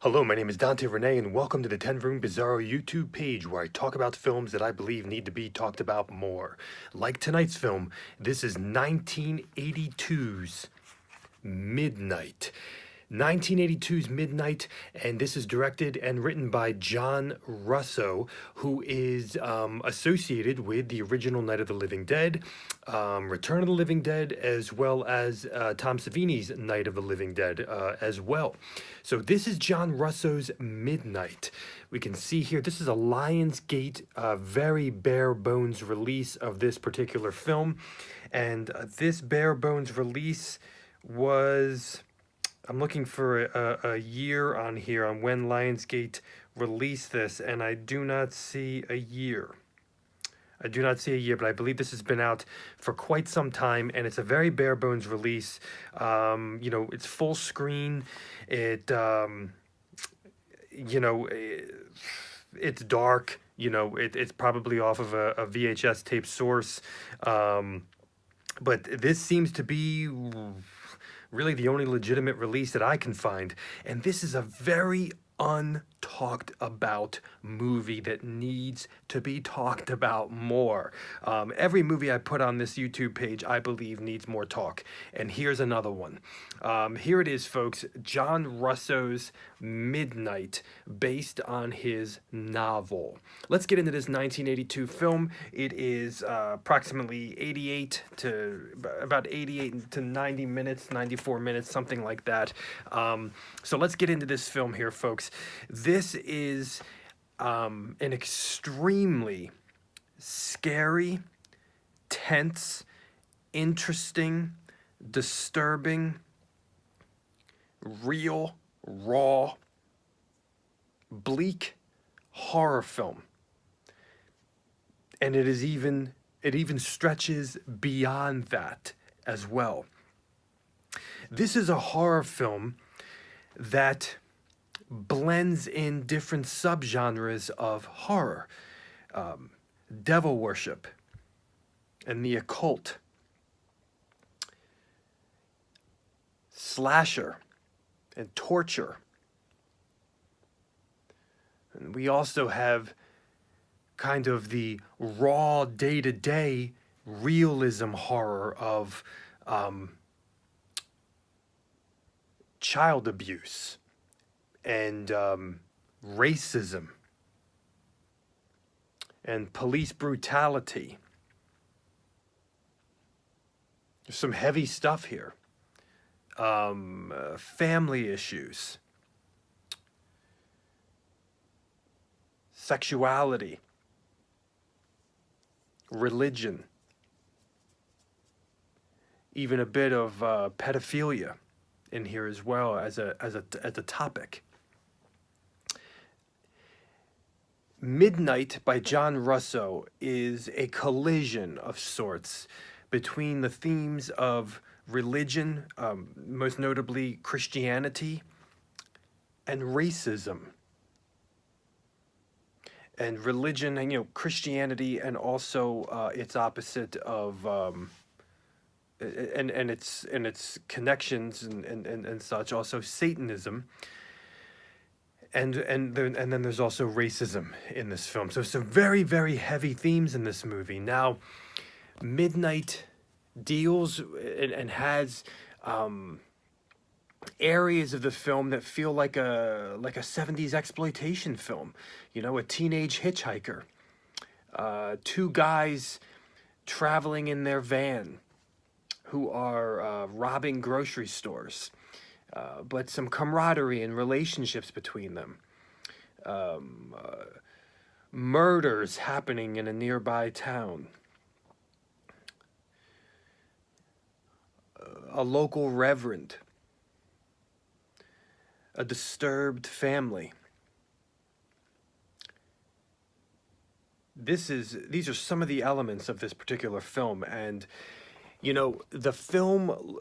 Hello, my name is Dante Renee, and welcome to the 10 Room Bizarro YouTube page where I talk about films that I believe need to be talked about more. Like tonight's film, this is 1982's Midnight. 1982's Midnight, and this is directed and written by John Russo, who is associated with the original Night of the Living Dead, Return of the Living Dead, as well as Tom Savini's Night of the Living Dead as well. So this is John Russo's Midnight. We can see here, this is a Lionsgate, very bare bones release of this particular film, and this bare bones release was... I'm looking for a year on here on when Lionsgate released this, and I do not see a year. I do not see a year, but I believe this has been out for quite some time, and it's a very bare bones release. It's full screen. It's dark. It's probably off of a VHS tape source, but this seems to be really the only legitimate release that I can find. And this is a very untalked about movie that needs to be talked about more. Every movie I put on this YouTube page, I believe, needs more talk. And here's another one. Here it is, folks. John Russo's Midnight, based on his novel. Let's get into this 1982 film. It is approximately 88 to 90 minutes, 94 minutes, something like that. So let's get into this film here, folks. This is an extremely scary, tense, interesting, disturbing, real, raw, bleak horror film. And it even stretches beyond that as well. This is a horror film that blends in different subgenres of horror, devil worship and the occult, slasher and torture. And we also have kind of the raw day-to-day realism horror of child abuse and racism and police brutality. There's some heavy stuff here. Family issues, sexuality, religion, even a bit of pedophilia in here as well as a topic. Midnight by John Russo is a collision of sorts between the themes of religion, most notably Christianity, and racism. And religion, and Christianity, and also its opposite of and its connections and such, also Satanism. And then there's also racism in this film. So some very, very heavy themes in this movie. Now, Midnight deals and has areas of the film that feel like a 70s exploitation film. A teenage hitchhiker, two guys traveling in their van who are robbing grocery stores. But some camaraderie and relationships between them. Murders happening in a nearby town. A local reverend. A disturbed family. These are some of the elements of this particular film, and the film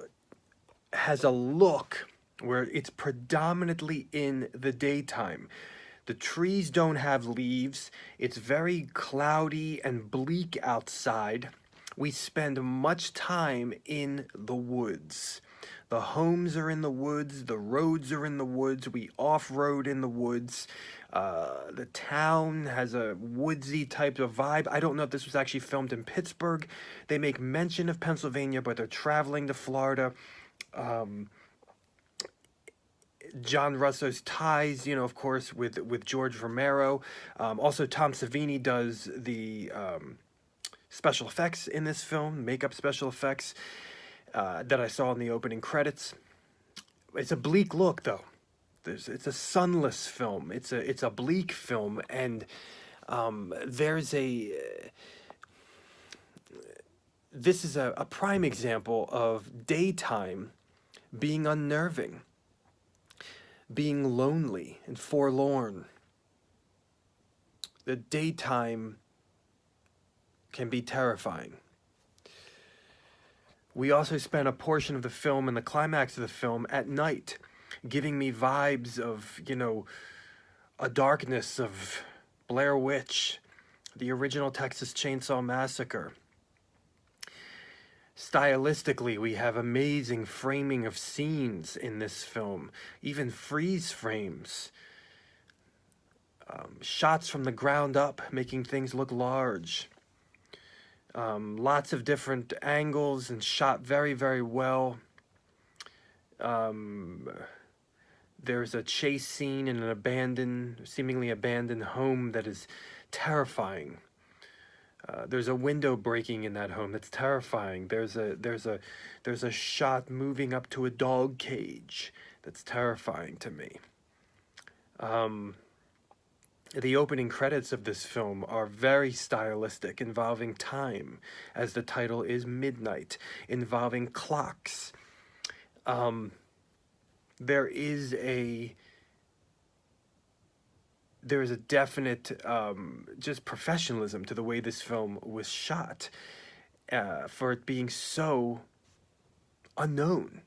has a look where it's predominantly in the daytime. The trees don't have leaves. It's very cloudy and bleak outside. We spend much time in the woods. The homes are in the woods, the roads are in the woods, we off-road in the woods. The town has a woodsy type of vibe. I don't know if this was actually filmed in Pittsburgh. They make mention of Pennsylvania, but they're traveling to Florida. John Russo's ties, you know, of course, with George Romero. Also, Tom Savini does the special effects in this film, makeup special effects that I saw in the opening credits. It's a bleak look, though. It's a sunless film. It's a bleak film, and there's a. This is a prime example of daytime being unnerving, being lonely and forlorn. The daytime can be terrifying. We also spent a portion of the film and the climax of the film at night, giving me vibes of, you know, a darkness of Blair Witch, the original Texas Chainsaw Massacre. Stylistically, we have amazing framing of scenes in this film, even freeze frames. Shots from the ground up, making things look large. Lots of different angles and shot very, very well. There's a chase scene in an seemingly abandoned home that is terrifying. There's a window breaking in that home that's terrifying. There's a shot moving up to a dog cage that's terrifying to me. The opening credits of this film are very stylistic, involving time, as the title is Midnight, involving clocks. There is a definite just professionalism to the way this film was shot, for it being so unknown,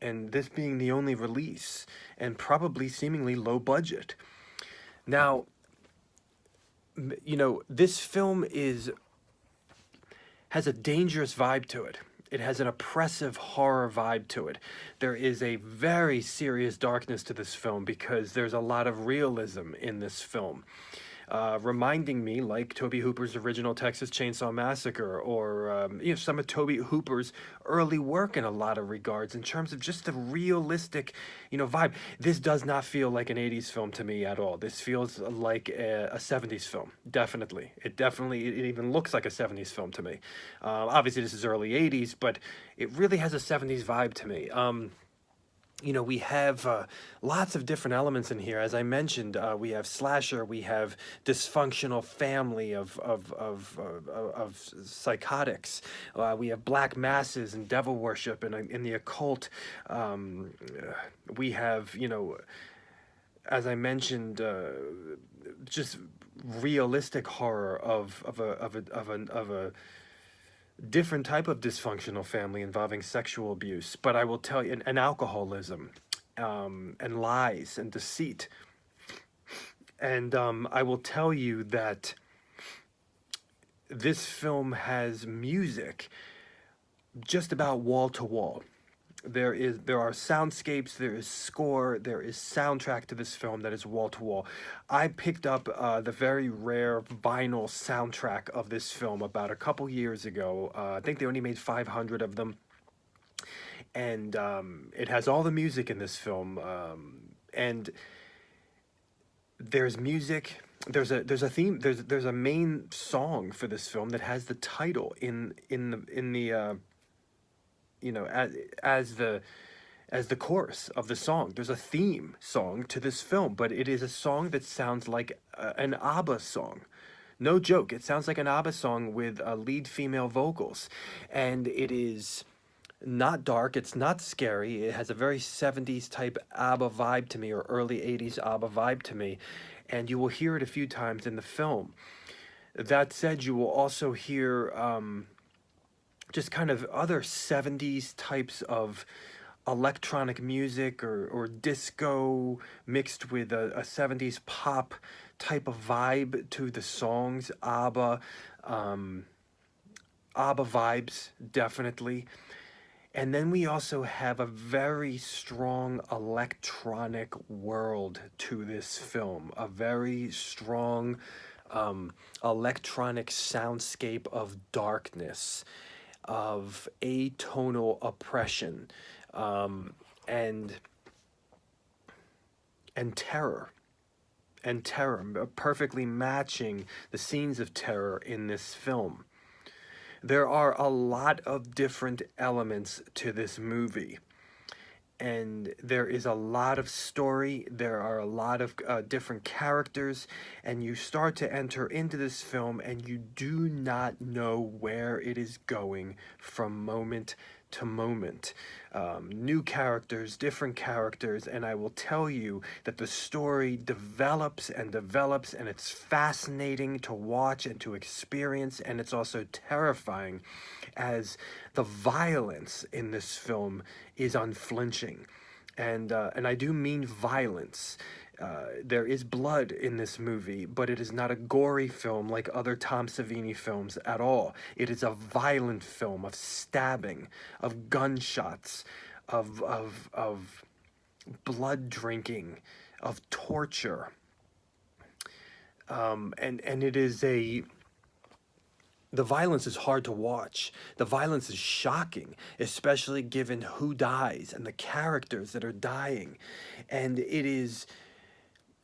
and this being the only release, and probably seemingly low budget. Now, you know, this film has a dangerous vibe to it. It has an oppressive horror vibe to it. There is a very serious darkness to this film because there's a lot of realism in this film. Reminding me, like Tobe Hooper's original Texas Chainsaw Massacre, or you know, some of Tobe Hooper's early work in a lot of regards, in terms of just the realistic, you know, vibe. This does not feel like an 80s film to me at all. This feels like a 70s film, definitely. It even looks like a 70s film to me. Obviously, this is early 80s, but it really has a 70s vibe to me. You know, we have lots of different elements in here. As I mentioned, we have slasher, we have dysfunctional family of psychotics. We have black masses and devil worship and in the occult. We have, you know, as I mentioned, just realistic horror of a different type of dysfunctional family involving sexual abuse, but I will tell you, and alcoholism, and lies and deceit. And I will tell you that this film has music just about wall to wall. There are soundscapes, there is score, there is soundtrack to this film that is wall to wall. I picked up the very rare vinyl soundtrack of this film about a couple years ago. I think they only made 500 of them, and it has all the music in this film. And there's music. There's a theme. There's a main song for this film that has the title in the you know, as the chorus of the song. There's a theme song to this film, but it is a song that sounds like an ABBA song. No joke, it sounds like an ABBA song with lead female vocals, and it is not dark, it's not scary, it has a very 70s type ABBA vibe to me, or early 80s ABBA vibe to me, and you will hear it a few times in the film. That said, you will also hear just kind of other 70s types of electronic music or disco mixed with a 70s pop type of vibe to the songs. ABBA vibes, definitely. And then we also have a very strong electronic world to this film, a very strong electronic soundscape of darkness, of atonal oppression, um, and and terror perfectly matching the scenes of terror in this film. There are a lot of different elements to this movie, and there is a lot of story. There are a lot of different characters, and you start to enter into this film, and you do not know where it is going from moment to moment. New characters, different characters, and I will tell you that the story develops and develops, and it's fascinating to watch and to experience, and it's also terrifying as the violence in this film is unflinching. And I do mean violence. There is blood in this movie, but it is not a gory film like other Tom Savini films at all. It is a violent film of stabbing, of gunshots, of blood drinking, of torture. And it is a the violence is hard to watch. The violence is shocking, especially given who dies and the characters that are dying. And it is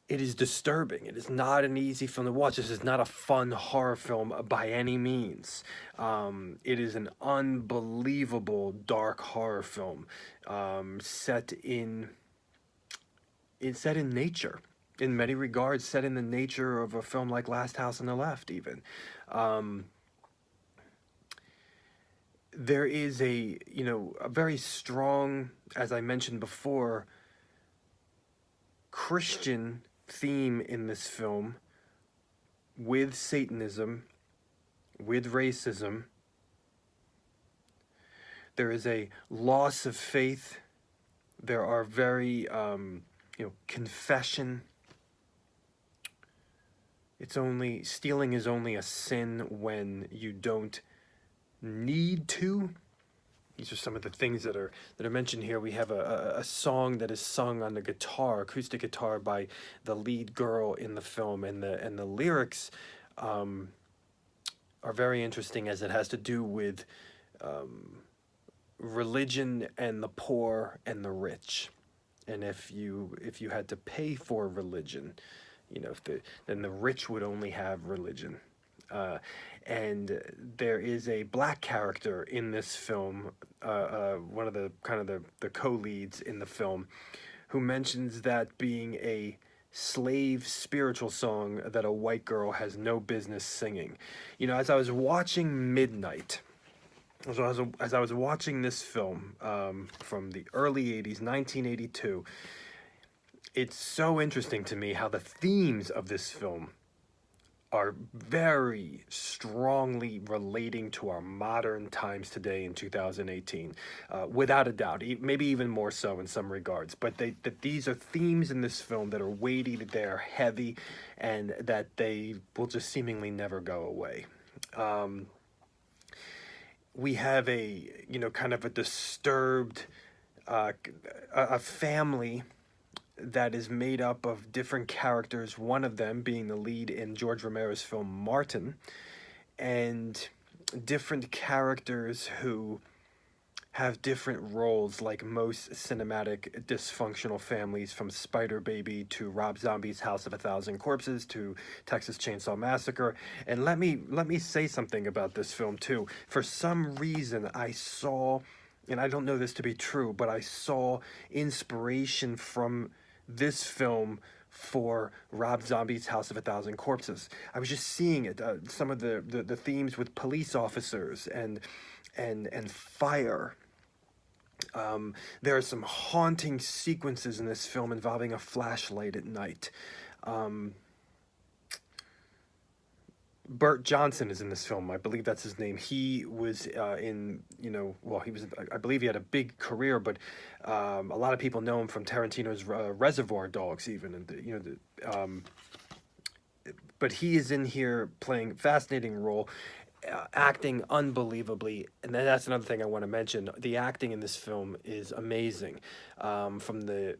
disturbing. It is not an easy film to watch. This is not a fun horror film by any means. It is an unbelievable dark horror film, set in nature. In many regards, set in the nature of a film like Last House on the Left, even. There is a very strong, as I mentioned before, Christian theme in this film, with Satanism, with racism. There is a loss of faith. There are very confession. Stealing is only a sin when you don't need to. These are some of the things that are mentioned here. We have a song that is sung on the guitar, acoustic guitar, by the lead girl in the film, and the lyrics are very interesting, as it has to do with religion and the poor and the rich. And if you had to pay for religion, then the rich would only have religion. And there is a black character in this film, one of the co-leads in the film, who mentions that being a slave spiritual song that a white girl has no business singing. As I was watching Midnight, as I was watching this film from the early 80s, 1982, it's so interesting to me how the themes of this film are very strongly relating to our modern times today in 2018, without a doubt, maybe even more so in some regards. But that these are themes in this film that are weighty, that they are heavy, and that they will just seemingly never go away. We have a kind of a disturbed a family that is made up of different characters, one of them being the lead in George Romero's film Martin, and different characters who have different roles, like most cinematic dysfunctional families, from Spider Baby to Rob Zombie's House of a Thousand Corpses to Texas Chainsaw Massacre. And let me say something about this film too. For some reason, I saw, and I don't know this to be true, but I saw inspiration from this film for Rob Zombie's House of a Thousand Corpses. I was just seeing it, some of the themes with police officers and fire. There are some haunting sequences in this film involving a flashlight at night. Burt Johnson is in this film. I believe that's his name. He was I believe he had a big career, but a lot of people know him from Tarantino's Reservoir Dogs, even, and but he is in here playing a fascinating role. acting unbelievably, and then that's another thing I want to mention. The acting in this film is amazing, from the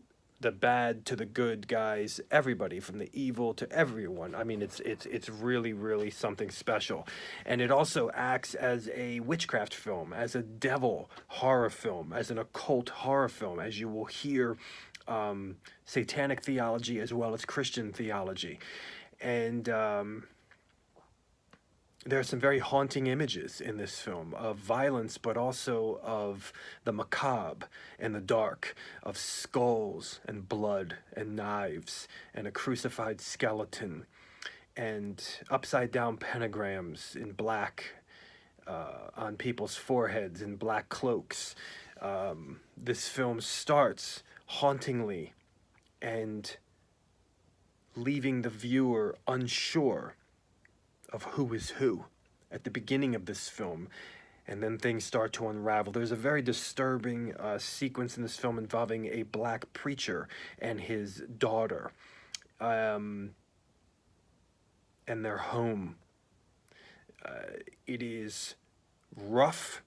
bad to the good guys, everybody from the evil to everyone. I mean, it's really really something special, and it also acts as a witchcraft film, as a devil horror film, as an occult horror film, as you will hear, satanic theology as well as Christian theology, and there are some very haunting images in this film of violence, but also of the macabre and the dark, of skulls and blood and knives and a crucified skeleton and upside down pentagrams in black, on people's foreheads in black cloaks. This film starts hauntingly and leaving the viewer unsure of who is who at the beginning of this film, and then things start to unravel. There's a very disturbing sequence in this film involving a black preacher and his daughter, and their home. It is rough,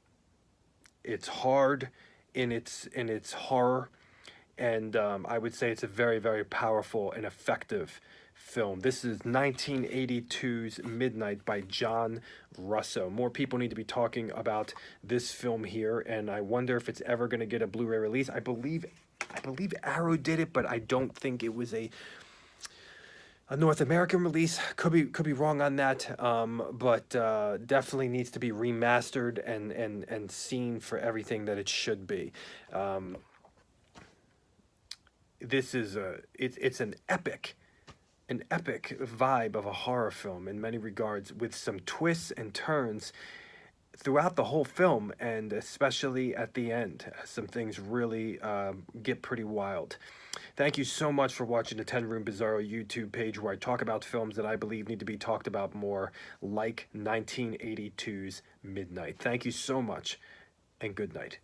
it's hard in its horror, and I would say it's a very, very powerful and effective film. This is 1982's Midnight by John Russo. More people need to be talking about this film here, and I wonder if it's ever going to get a Blu-ray release. I believe Arrow did it, but I don't think it was a North American release. Could be wrong on that, but definitely needs to be remastered and seen for everything that it should be. This is it's an epic vibe of a horror film in many regards, with some twists and turns throughout the whole film, and especially at the end. Some things really get pretty wild. Thank you so much for watching the 10 Room Bizarro YouTube page, where I talk about films that I believe need to be talked about more, like 1982's Midnight. Thank you so much, and good night.